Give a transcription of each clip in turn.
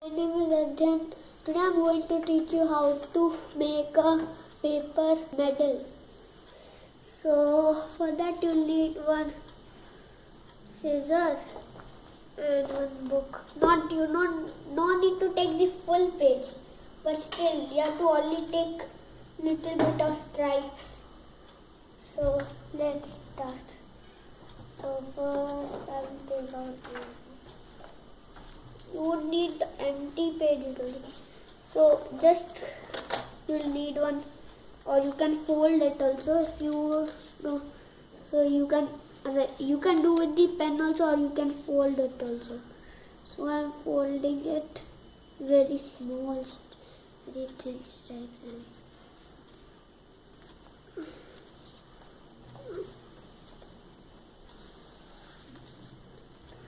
My name is Adyan. Today I am going to teach you how to make a paper medal. So for that you need one scissors and one book. No need to take the full page, but still you have to only take little bit of stripes. So let's start. So first I will take out the you would need empty pages only. So just you'll need one, or you can fold it also if you do. So you can do with the pen also, or you can fold it also. So I am folding it very small, very thin stripes.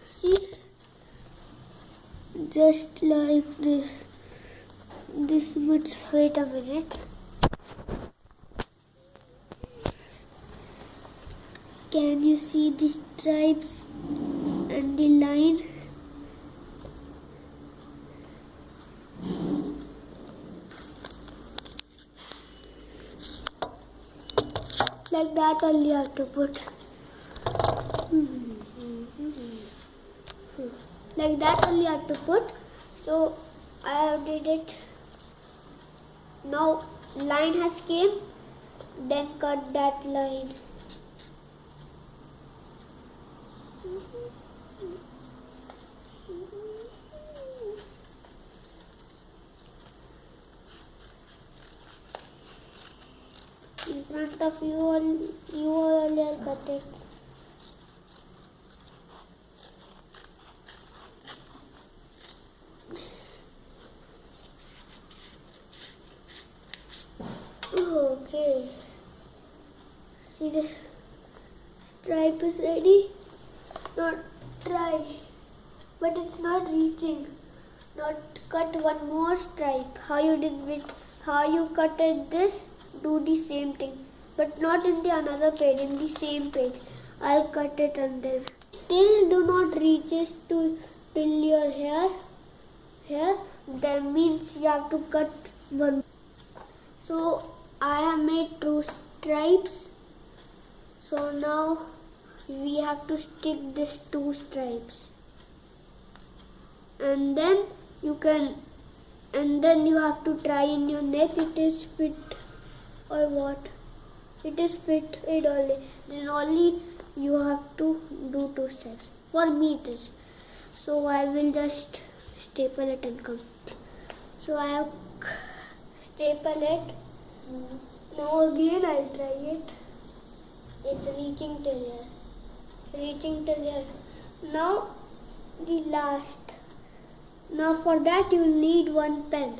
See, just like this. This much. Wait a minute. Can you see the stripes and the line? Like that only you have to put. Like that only you have to put. So I have did it. Now line has came. Then cut that line. In front of you all are cut it. Okay. See, the stripe is ready. Now try, but it's not reaching. Now cut one more stripe. How you cut it this? Do the same thing, but not in the another page. In the same page, I'll cut it under. Still do not reaches to till your hair. That means you have to cut one. So I have made two stripes. So now we have to stick these two stripes, and then you have to try in your neck it is fit or what. It is fit it only. Then only you have to do two stripes. For me it is. So I will just staple it and come. So I have staple it. Now again I'll try it. It's reaching till here. Now the last. Now for that you need one pen.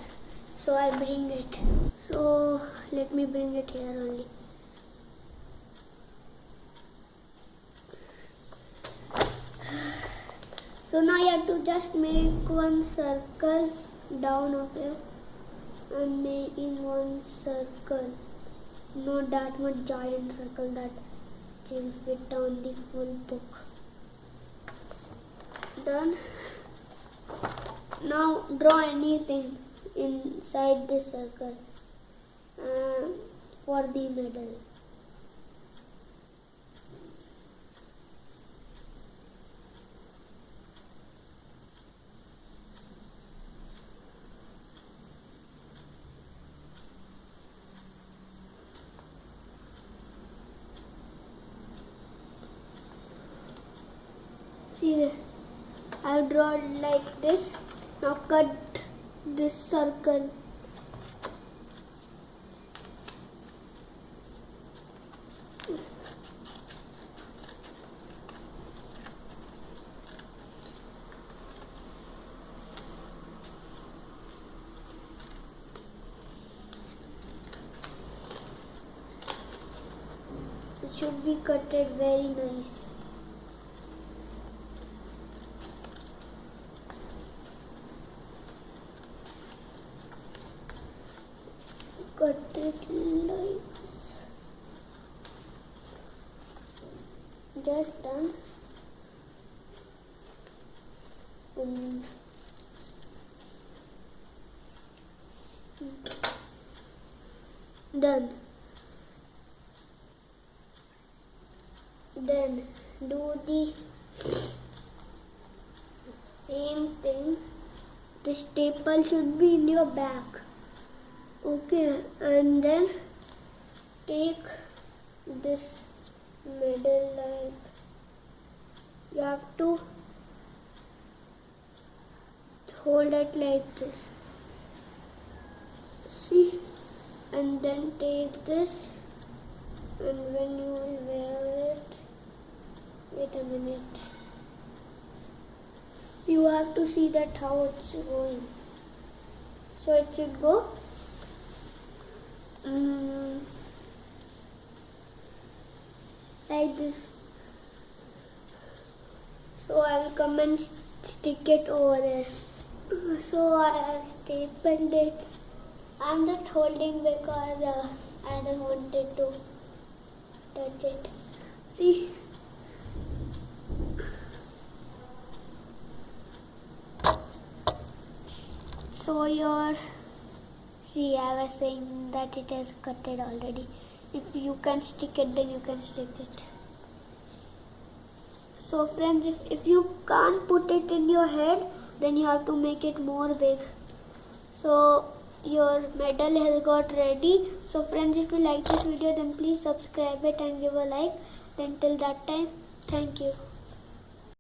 So I bring it. So let me bring it here only. So now you have to just make one circle down of here. I'm making one circle. Not that much giant circle that will fit on the full book. Done. Now draw anything inside this circle for the medal. See, I've drawn like this. Now cut this circle. It should be cutted very nice. Cut it like this. Just done. Done. Then do the same thing. The staple should be in your back. Okay, and then take this middle line. You have to hold it like this. See? And then take this, and when you will wear it, wait a minute. You have to see that how it's going. So it should go like this. So I will come and stick it over there. So I have stapled it. I'm just holding because I don't wanted to touch it. See? So see, I was saying that it is cutted already. If you can stick it, then you can stick it. So friends, if you can't put it in your head, then you have to make it more big. So your medal has got ready. So friends, if you like this video, then please subscribe it and give a like. Then till that time, thank you.